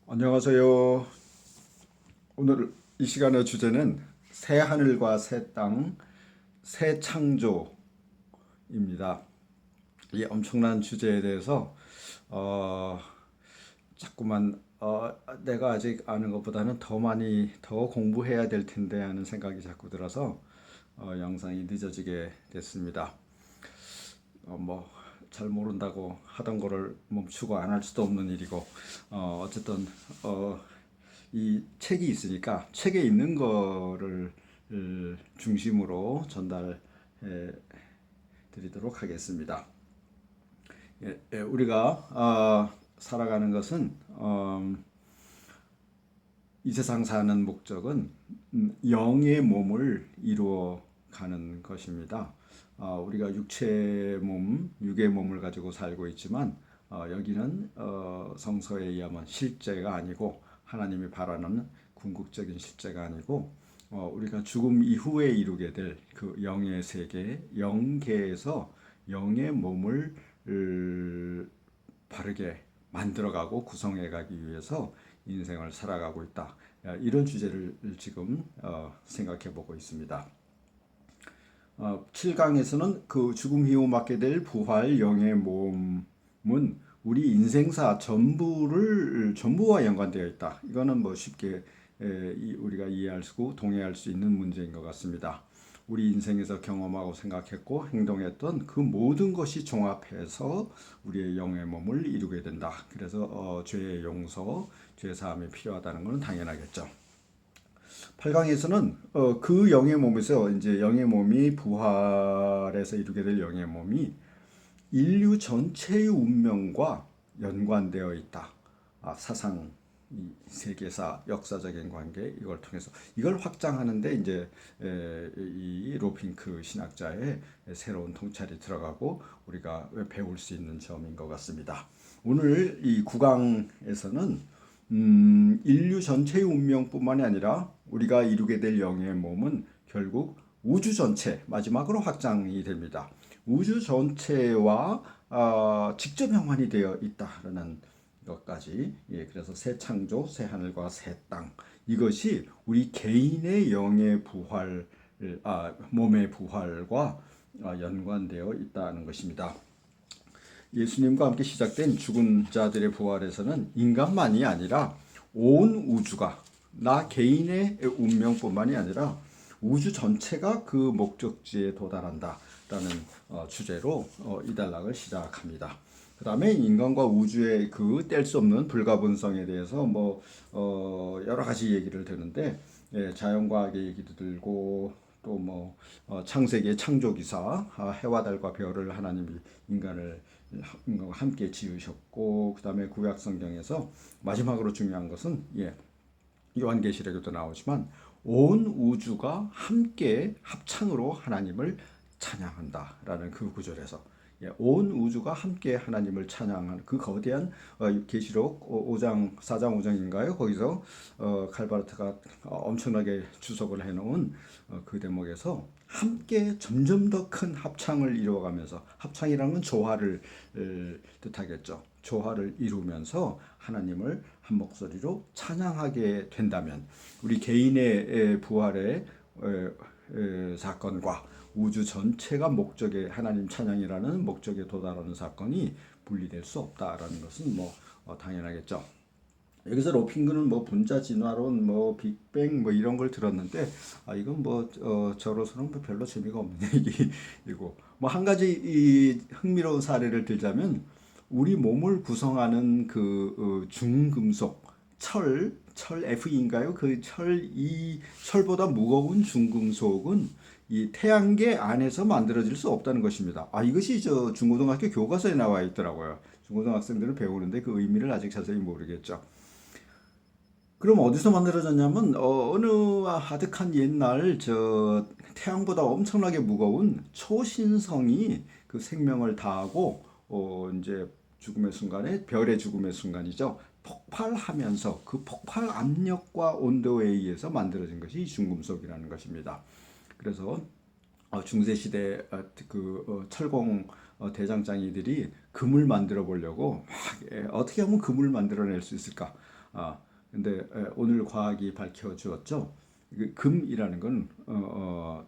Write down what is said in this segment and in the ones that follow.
안녕하세요. 오늘 이 시간의 주제는 새 하늘과 새 땅, 새 창조입니다. 이 엄청난 주제에 대해서 어, 자꾸만 내가 아직 아는 것보다는 더 많이 더 공부해야 될 텐데 하는 생각이 자꾸 들어서 영상이 늦어지게 됐습니다. 잘 모른다고 하던 거를 멈추고 안 할 수도 없는 일이고 어쨌든 어, 이 책이 있으니까 책에 있는 거를 중심으로 전달해 드리도록 하겠습니다. 우리가 살아가는 것은 이 세상 사는 목적은 영의 몸을 이루어 가는 것입니다. 우리가 육의 몸을 가지고 살고 있지만 여기는 성서에 의하면 실제가 아니고 하나님이 바라는 궁극적인 실제가 아니고 우리가 죽음 이후에 이루게 될 그 영의 세계, 영계에서 영의 몸을 바르게 만들어가고 구성해가기 위해서 인생을 살아가고 있다. 이런 주제를 지금 생각해 보고 있습니다. 7강에서는 그 죽음 이후 맡게 될 부활 영의 몸은 우리 인생사 전부와 연관되어 있다. 이거는 뭐 쉽게 우리가 이해할 수 동의할 수 있는 문제인 것 같습니다. 우리 인생에서 경험하고 생각했고 행동했던 그 모든 것이 종합해서 우리의 영의 몸을 이루게 된다. 그래서 죄의 용서, 죄 사함이 필요하다는 것은 당연하겠죠. 8강에서는 그 영의 몸에서 이제 영의 몸이 부활해서 이루게 될 영의 몸이 인류 전체의 운명과 연관되어 있다. 사상, 이 세계사, 역사적인 관계 이걸 통해서 이걸 확장하는데 이제 이 로핑크 신학자의 새로운 통찰이 들어가고 우리가 배울 수 있는 점인 것 같습니다. 오늘 이 9강에서는 인류 전체의 운명뿐만이 아니라 우리가 이루게 될 영의 몸은 결국 우주 전체 마지막으로 확장이 됩니다. 우주 전체와 직접 연관이 되어 있다라는 것까지 그래서 새 창조, 새 하늘과 새 땅 이것이 우리 개인의 영의 부활, 몸의 부활과 연관되어 있다는 것입니다. 예수님과 함께 시작된 죽은 자들의 부활에서는 인간만이 아니라 온 우주가 나 개인의 운명뿐만이 아니라 우주 전체가 그 목적지에 도달한다라는 주제로 이 단락을 시작합니다. 그 다음에 인간과 우주의 그 뗄 수 없는 불가분성에 대해서 여러 가지 얘기를 드는데 자연과학의 얘기도 들고 또 창세기의 창조기사 해와 달과 별을 하나님이 인간과 함께 지으셨고 그 다음에 구약 성경에서 마지막으로 중요한 것은 요한계시록에도 나오지만 온 우주가 함께 합창으로 하나님을 찬양한다라는 그 구절에서 온 우주가 함께 하나님을 찬양하는 그 거대한 계시록 5장 4장 5장인가요? 거기서 칼바르트가 엄청나게 주석을 해놓은 그 대목에서 함께 점점 더 큰 합창을 이루어가면서 합창이라는 건 조화를 뜻하겠죠. 조화를 이루면서 하나님을 한 목소리로 찬양하게 된다면 우리 개인의 부활의 사건과 우주 전체가 목적의 하나님 찬양이라는 목적에 도달하는 사건이 분리될 수 없다라는 것은 당연하겠죠. 여기서 로핑크는 분자 진화론, 빅뱅 이런 걸 들었는데 이건 저로서는 별로 재미가 없는 얘기이고 한 가지 이 흥미로운 사례를 들자면 우리 몸을 구성하는 그 중금속 철 Fe인가요? 그 이 철보다 무거운 중금속은 이 태양계 안에서 만들어질 수 없다는 것입니다. 이것이 저 중고등학교 교과서에 나와 있더라고요. 중고등학생들은 배우는데 그 의미를 아직 자세히 모르겠죠. 그럼 어디서 만들어졌냐면 어느 아득한 옛날 저 태양보다 엄청나게 무거운 초신성이 그 생명을 다하고 이제 죽음의 순간에 별의 죽음의 순간이죠. 폭발하면서 그 폭발 압력과 온도에 의해서 만들어진 것이 중금속이라는 것입니다. 그래서 중세 시대 철공 대장장이들이 금을 만들어 보려고 막 어떻게 하면 금을 만들어낼 수 있을까? 근데 오늘 과학이 밝혀주었죠. 금이라는 건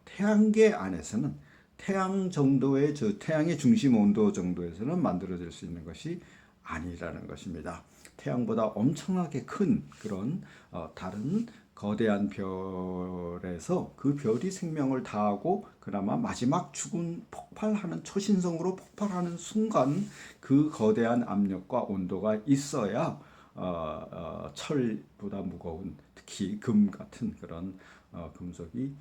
태양계 안에서는 태양 정도의 태양의 중심 온도 정도에서는 만들어질 수 있는 것이 아니라는 것입니다. 태양보다 엄청나게 큰 그런 다른 거대한 별에서 그 별이 생명을 다하고 그나마 마지막 죽은 폭발하는 초신성으로 폭발하는 순간 그 거대한 압력과 온도가 있어야 철보다 무거운 특히 금 같은 그런 금속이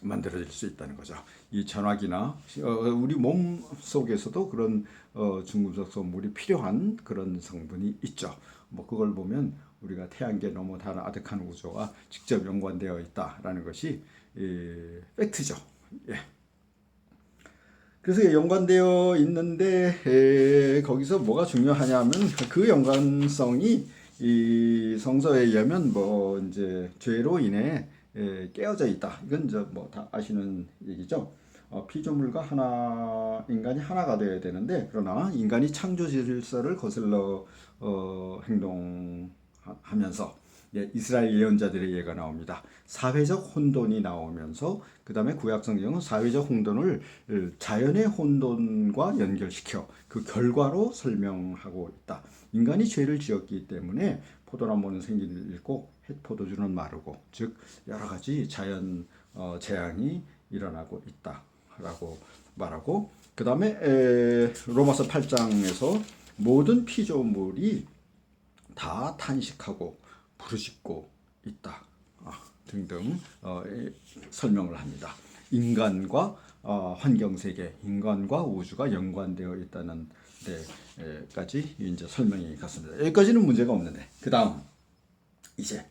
만들어질 수 있다는 거죠. 이 전화기나 우리 몸 속에서도 그런 중금속 성분이 필요한 그런 성분이 있죠. 뭐 그걸 보면 우리가 태양계 너무 다른 아득한 우주와 직접 연관되어 있다라는 것이 팩트죠. 예. 그래서 연관되어 있는데 거기서 뭐가 중요하냐면 그 연관성이 이 성서에 의하면 뭐 이제 죄로 인해 깨어져 있다. 이건 이제 뭐 다 아시는 얘기죠. 피조물과 인간이 하나가 되어야 되는데 그러나 인간이 창조 질서를 거슬러 행동하면서 이스라엘 예언자들의 예가 나옵니다. 사회적 혼돈이 나오면서 그 다음에 구약 성경은 사회적 혼돈을 자연의 혼돈과 연결시켜 그 결과로 설명하고 있다. 인간이 죄를 지었기 때문에 포도나무는 생기를 잃고 포도주는 마르고 즉 여러 가지 자연 재앙이 일어나고 있다라고 말하고 그 다음에 로마서 8장에서 모든 피조물이 다 탄식하고 부르짖고 있다 등등 설명을 합니다. 인간과 환경세계, 인간과 우주가 연관되어 있다는 데까지 이제 설명이 갔습니다. 여기까지는 문제가 없는데 그 다음 이제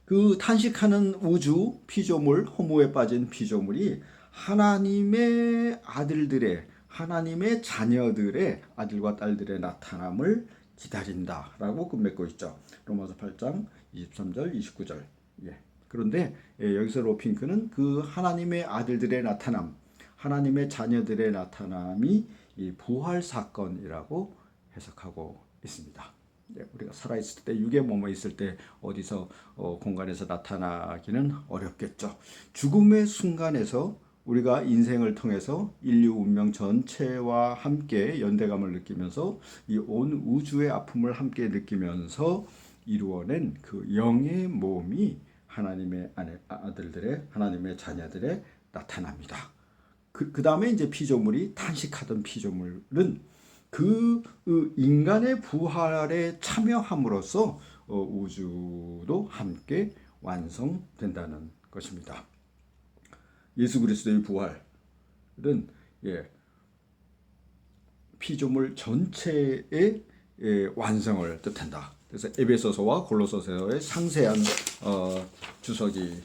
그 탄식하는 우주 피조물, 허무에 빠진 피조물이 하나님의 아들들의 하나님의 자녀들의 아들과 딸들의 나타남을 기다린다라고 맺고 있죠. 로마서 8장 23절, 29절. 예. 그런데 여기서 로핑크는 그 하나님의 아들들의 나타남, 하나님의 자녀들의 나타남이 이 부활 사건이라고 해석하고 있습니다. 우리가 살아있을 때 육에 몸에 있을 때 어디서 공간에서 나타나기는 어렵겠죠. 죽음의 순간에서 우리가 인생을 통해서 인류 운명 전체와 함께 연대감을 느끼면서 이 온 우주의 아픔을 함께 느끼면서 이루어낸 그 영의 몸이 하나님의 아들들의 하나님의 자녀들의 나타납니다. 그 다음에 이제 피조물이 탄식하던 피조물은 그 인간의 부활에 참여함으로써 우주도 함께 완성된다는 것입니다. 예수 그리스도의 부활은 피조물 전체의 완성을 뜻한다. 그래서 에베소서와 골로새서의 상세한 주석이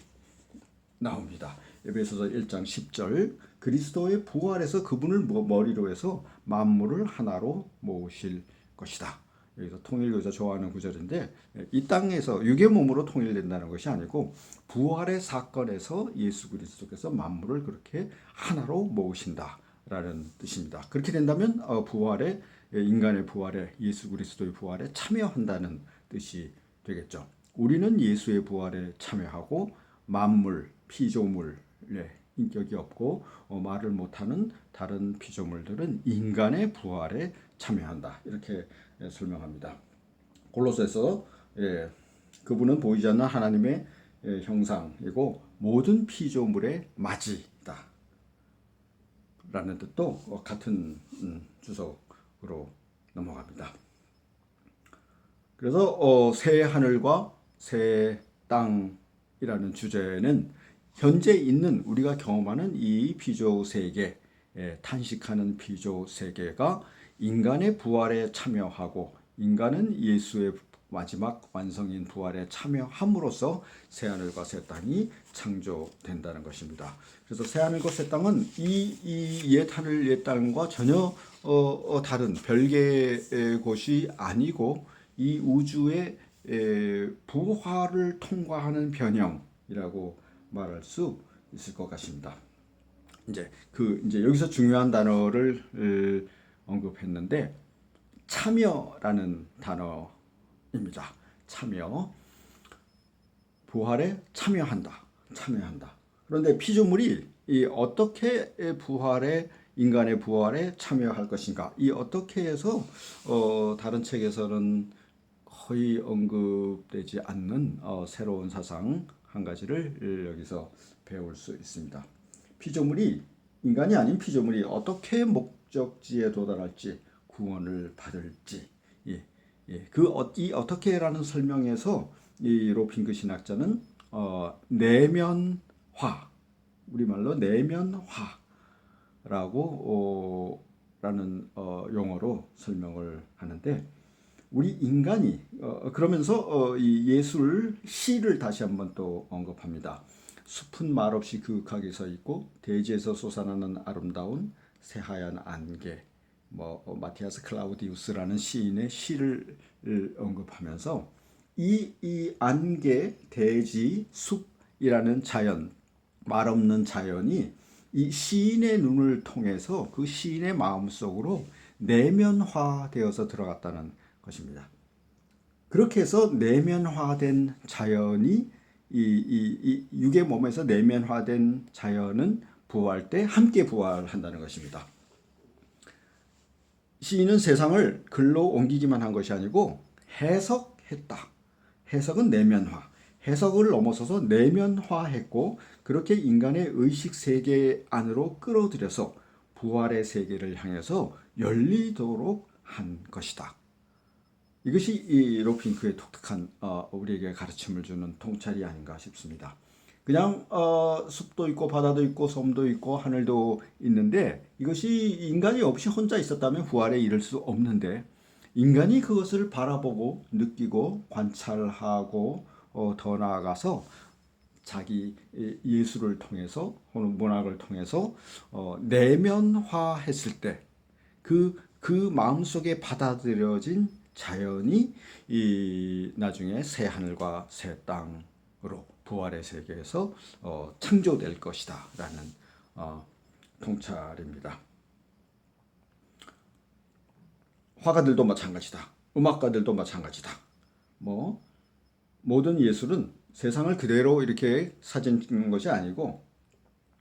나옵니다. 에베소서 1장 10절 그리스도의 부활에서 그분을 머리로 해서 만물을 하나로 모으실 것이다. 여기서 통일교에서 좋아하는 구절인데 이 땅에서 육의 몸으로 통일된다는 것이 아니고 부활의 사건에서 예수 그리스도께서 만물을 그렇게 하나로 모으신다라는 뜻입니다. 그렇게 된다면 부활에 인간의 부활에 예수 그리스도의 부활에 참여한다는 뜻이 되겠죠. 우리는 예수의 부활에 참여하고 만물, 피조물 인격이 없고 말을 못하는 다른 피조물들은 인간의 부활에 참여한다. 이렇게 설명합니다. 골로새서 그분은 보이지 않는 하나님의 형상이고 모든 피조물의 맞이다. 라는 뜻도 같은 주석으로 넘어갑니다. 그래서 새 하늘과 새 땅이라는 주제는 현재 있는 우리가 경험하는 이 피조 세계, 탄식하는 피조 세계가 인간의 부활에 참여하고 인간은 예수의 마지막 완성인 부활에 참여함으로써 새하늘과 새 땅이 창조된다는 것입니다. 그래서 새하늘과 새 땅은 이 옛 하늘 옛 땅과 전혀 다른 별개의 곳이 아니고 이 우주의 부활을 통과하는 변형이라고 말할 수 있을 것 같습니다. 이제 여기서 중요한 단어를 언급했는데 참여라는 단어 참여. 부활에 참여한다. 그런데 피조물이 이 어떻게 인간의 부활에 참여할 것인가? 이 어떻게 해서 다른 책에서는 거의 언급되지 않는 새로운 사상 한 가지를 여기서 배울 수 있습니다. 인간이 아닌 피조물이 어떻게 목적지에 도달할지, 구원을 받을지, 이 어떻게라는 설명에서 이 로핑크 신학자는 내면화, 우리말로 라는 용어로 설명을 하는데, 우리 인간이 그러면서 이 시를 다시 한번 또 언급합니다. 숲은 말없이 그윽하게 서 있고 대지에서 솟아나는 아름다운 새하얀 안개, 마티아스 클라우디우스라는 시인의 시를 언급하면서 이 안개, 대지, 숲이라는 자연, 말없는 자연이 이 시인의 눈을 통해서 그 시인의 마음속으로 내면화되어서 들어갔다는 것입니다. 그렇게 해서 내면화된 자연이 이 육의 몸에서 내면화된 자연은 부활 때 함께 부활한다는 것입니다. 시인은 세상을 글로 옮기기만 한 것이 아니고 해석했다. 해석은 내면화. 해석을 넘어서서 내면화했고, 그렇게 인간의 의식 세계 안으로 끌어들여서 부활의 세계를 향해서 열리도록 한 것이다. 이것이 이 로핑크의 독특한 우리에게 가르침을 주는 통찰이 아닌가 싶습니다. 그냥 숲도 있고 바다도 있고 섬도 있고 하늘도 있는데, 이것이 인간이 없이 혼자 있었다면 부활에 이를 수 없는데, 인간이 그것을 바라보고 느끼고 관찰하고 더 나아가서 자기 예술을 통해서 혹은 문학을 통해서 내면화했을 때 그 마음속에 받아들여진 자연이 나중에 새 하늘과 새 땅으로 부활의 세계에서 창조될 것이다 라는 통찰입니다. 화가들도 마찬가지다. 음악가들도 마찬가지다. 모든 예술은 세상을 그대로 이렇게 사진 찍는 것이 아니고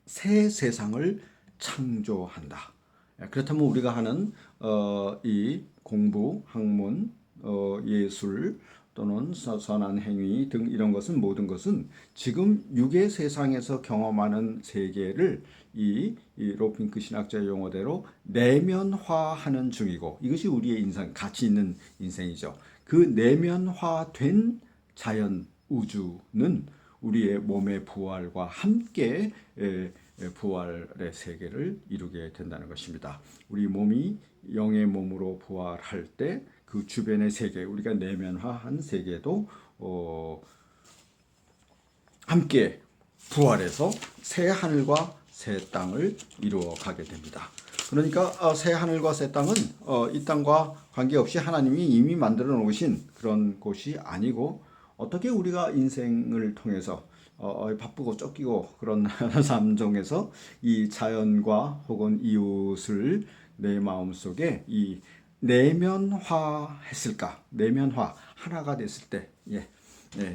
새 세상을 창조한다. 그렇다면 우리가 하는 이 공부, 학문, 예술 또는 선한 행위 등 이런 것은, 모든 것은 지금 육의 세상에서 경험하는 세계를 이 로핑크 신학자의 용어대로 내면화하는 중이고, 이것이 우리의 인생, 가치 있는 인생이죠. 그 내면화된 자연 우주는 우리의 몸의 부활과 함께 부활의 세계를 이루게 된다는 것입니다. 우리 몸이 영의 몸으로 부활할 때 그 주변의 세계, 우리가 내면화한 세계도 함께 부활해서 새 하늘과 새 땅을 이루어 가게 됩니다. 그러니까 새 하늘과 새 땅은 이 땅과 관계없이 하나님이 이미 만들어 놓으신 그런 곳이 아니고, 어떻게 우리가 인생을 통해서 바쁘고 쫓기고 그런 삶 중에서 이 자연과 혹은 이웃을 내 마음속에 이 내면화했을까? 내면화, 하나가 됐을 때,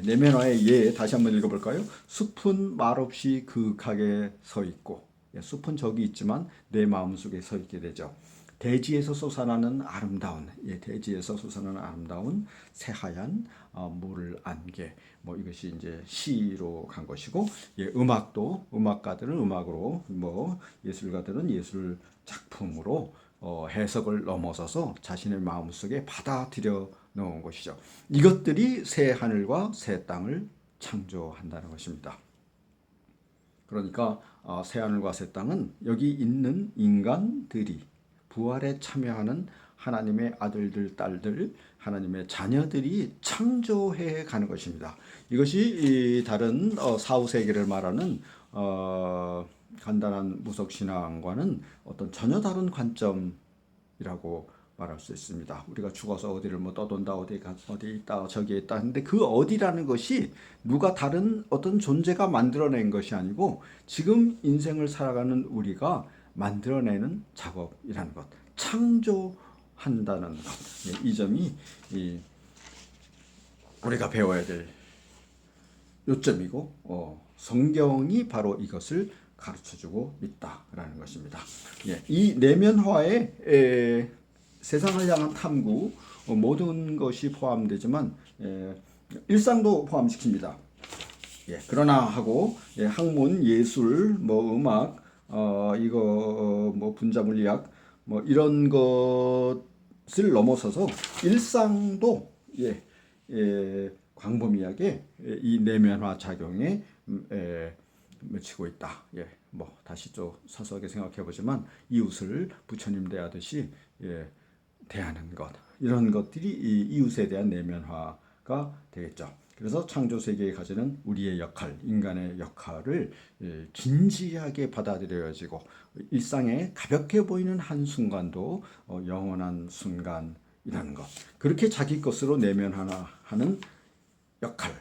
내면화의 다시 한번 읽어볼까요? 숲은 말없이 그윽하게 서 있고, 숲은 저기 있지만 내 마음속에 서 있게 되죠. 대지에서 솟아나는 아름다운 새하얀 물 안개, 이것이 이제 시로 간 것이고, 음악가들은 음악으로, 예술가들은 예술 작품으로 해석을 넘어서서 자신의 마음속에 받아들여 놓은 것이죠. 이것들이 새 하늘과 새 땅을 창조한다는 것입니다. 그러니까 새 하늘과 새 땅은 여기 있는 인간들이 부활에 참여하는 하나님의 아들들, 딸들, 하나님의 자녀들이 창조해 가는 것입니다. 이것이 다른 사후세계를 말하는 간단한 무속신앙과는 어떤 전혀 다른 관점이라고 말할 수 있습니다. 우리가 죽어서 어디를 떠돈다, 어디 있다, 저기에 있다 하는데, 그 어디라는 것이 누가 다른 어떤 존재가 만들어낸 것이 아니고 지금 인생을 살아가는 우리가 만들어내는 작업이라는 것, 창조한다는 것. 이 점이 우리가 배워야 될 요점이고 성경이 바로 이것을 가르쳐주고 있다라는 것입니다. 예, 이 내면화에 세상을 향한 탐구 모든 것이 포함되지만 일상도 포함시킵니다. 예, 그러나 하고 학문, 예술, 뭐 음악, 이거 뭐 분자물리학 뭐 이런 것을 넘어서서 일상도 광범위하게 이 내면화 작용에 미치고 있다. 예, 뭐 다시 좀 서서하게 생각해 보지만 이웃을 부처님 대하듯이 대하는 것 이런 것들이 이 이웃에 대한 내면화가 되겠죠. 그래서 창조 세계에 가지는 우리의 역할, 인간의 역할을 진지하게 받아들여지고 일상에 가볍게 보이는 한 순간도 영원한 순간이라는 것. 그렇게 자기 것으로 내면하는 역할.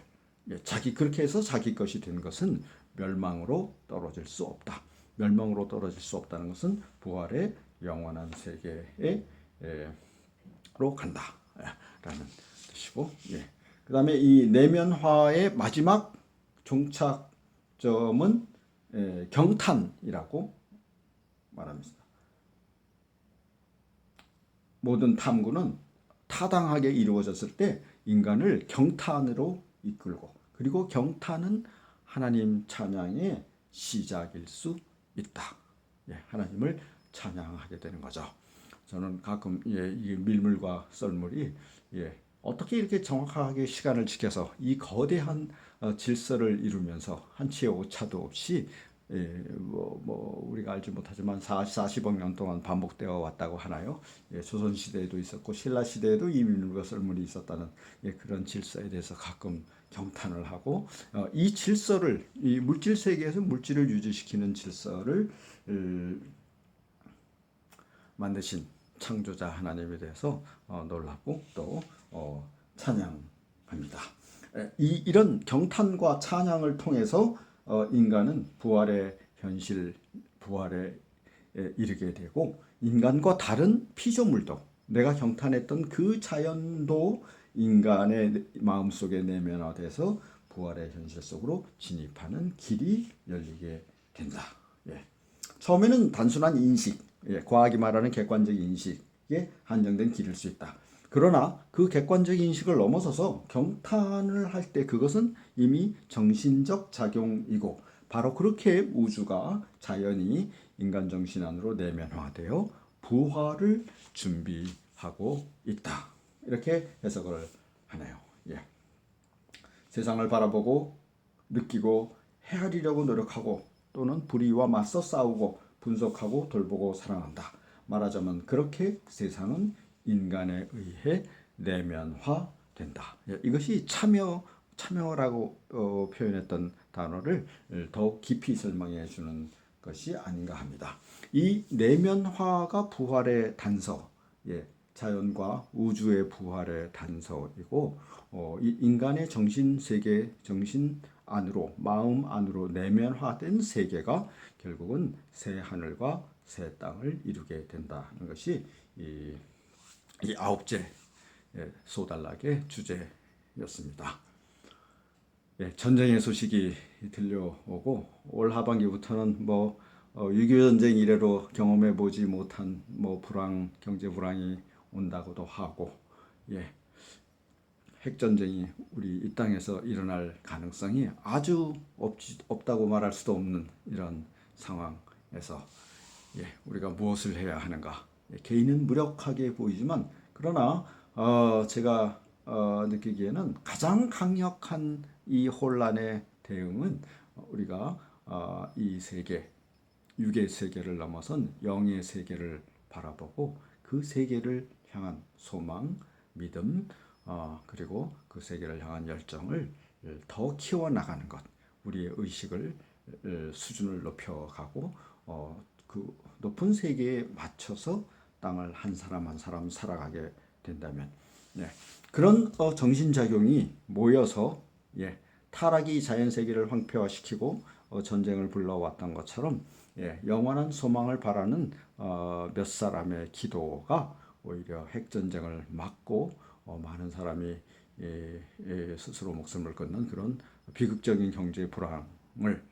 자기 그렇게 해서 자기 것이 된 것은 멸망으로 떨어질 수 없다. 멸망으로 떨어질 수 없다는 것은 부활의 영원한 세계로 간다라는 뜻이고, 그 다음에 이 내면화의 마지막 종착점은 경탄이라고 말합니다. 모든 탐구는 타당하게 이루어졌을 때 인간을 경탄으로 이끌고 그리고 경탄은 하나님 찬양의 시작일 수 있다. 하나님을 찬양하게 되는 거죠. 저는 가끔 이 밀물과 썰물이 어떻게 이렇게 정확하게 시간을 지켜서 이 거대한 질서를 이루면서 한치의 오차도 없이 우리가 알지 못하지만 40억 년 동안 반복되어 왔다고 하나요? 조선 시대에도 있었고 신라 시대에도 이 밀물과 썰물이 있었다는 그런 질서에 대해서 가끔 경탄을 하고 이 질서를 이 물질 세계에서 물질을 유지시키는 질서를 만드신 창조자 하나님에 대해서 놀라고 또 찬양합니다. 이런 경탄과 찬양을 통해서 인간은 부활의 현실, 부활에 이르게 되고 인간과 다른 피조물도 내가 경탄했던 그 자연도 인간의 마음속에 내면화돼서 부활의 현실 속으로 진입하는 길이 열리게 된다. 처음에는 단순한 인식, 과학이 말하는 객관적 인식에 한정된 길일 수 있다. 그러나 그 객관적 인식을 넘어서서 경탄을 할 때 그것은 이미 정신적 작용이고 바로 그렇게 우주가 자연이 인간 정신 안으로 내면화되어 부활을 준비하고 있다. 이렇게 해석을 하네요. 세상을 바라보고 느끼고 헤아리려고 노력하고 또는 불의와 맞서 싸우고 분석하고 돌보고 사랑한다. 말하자면 그렇게 세상은 인간에 의해 내면화된다. 이것이 참여라고 표현했던 단어를 더욱 깊이 설명해 주는 것이 아닌가 합니다. 이 내면화가 부활의 단서, 자연과 우주의 부활의 단서이고 이 인간의 정신 세계, 정신 안으로 마음 안으로 내면화된 세계가 결국은 새 하늘과 새 땅을 이루게 된다는 것이 이 아홉째 소달락의 주제였습니다. 전쟁의 소식이 들려오고 올 하반기부터는 6.25 전쟁 이래로 경험해 보지 못한 불황, 경제 불황이 온다고도 하고 핵전쟁이 우리 이 땅에서 일어날 가능성이 아주 없다고 말할 수도 없는 이런 상황에서 우리가 무엇을 해야 하는가. 개인은 무력하게 보이지만 그러나 제가 느끼기에는 가장 강력한 이 혼란의 대응은 우리가 이 세계, 육의 세계를 넘어선 영의 세계를 바라보고 그 세계를 향한 소망, 믿음, 그리고 그 세계를 향한 열정을 더 키워나가는 것. 우리의 의식을 수준을 높여가고 그 높은 세계에 맞춰서 땅을 한 사람 한 사람 살아가게 된다면 그런 정신작용이 모여서 타락이 자연세계를 황폐화시키고 전쟁을 불러왔던 것처럼 영원한 소망을 바라는 몇 사람의 기도가 오히려 핵전쟁을 막고 많은 사람이 스스로 목숨을 끊는 그런 비극적인 경제 불황을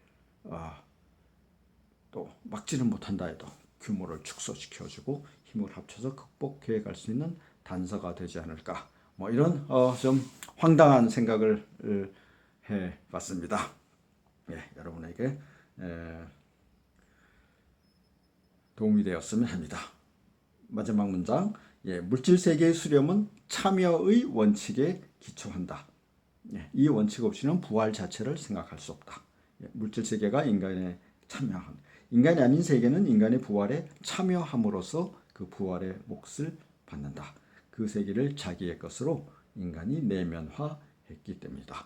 또 막지는 못한다 해도 규모를 축소시켜주고 힘을 합쳐서 극복해 갈 수 있는 단서가 되지 않을까, 뭐 이런 좀 황당한 생각을 해봤습니다. 여러분에게 도움이 되었으면 합니다. 마지막 문장, 물질 세계의 수렴은 참여의 원칙에 기초한다. 이 원칙 없이는 부활 자체를 생각할 수 없다. 물질 세계가 인간의 참여한, 인간이 아닌 세계는 인간의 부활에 참여함으로써 그 부활의 몫을 받는다. 그 세계를 자기의 것으로 인간이 내면화했기 때문이다.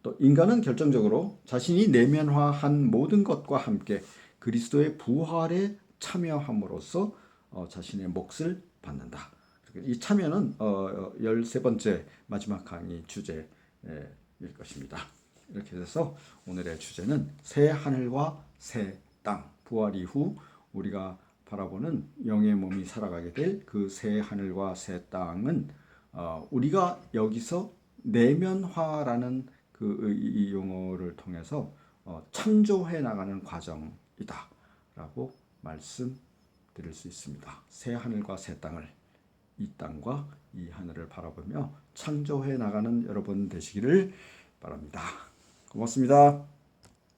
또 인간은 결정적으로 자신이 내면화한 모든 것과 함께 그리스도의 부활에 참여함으로써 자신의 몫을 받는다. 이 참여는 13번째 마지막 강의 주제일 것입니다. 이렇게 해서 오늘의 주제는 새 하늘과 새 땅, 부활 이후 우리가 바라보는 영의 몸이 살아가게 될 그 새 하늘과 새 땅은 우리가 여기서 내면화라는 이 용어를 통해서 창조해 나가는 과정이다라고 말씀드릴 수 있습니다. 새 하늘과 새 땅을, 이 땅과 이 하늘을 바라보며 창조해 나가는 여러분 되시기를 바랍니다. 고맙습니다.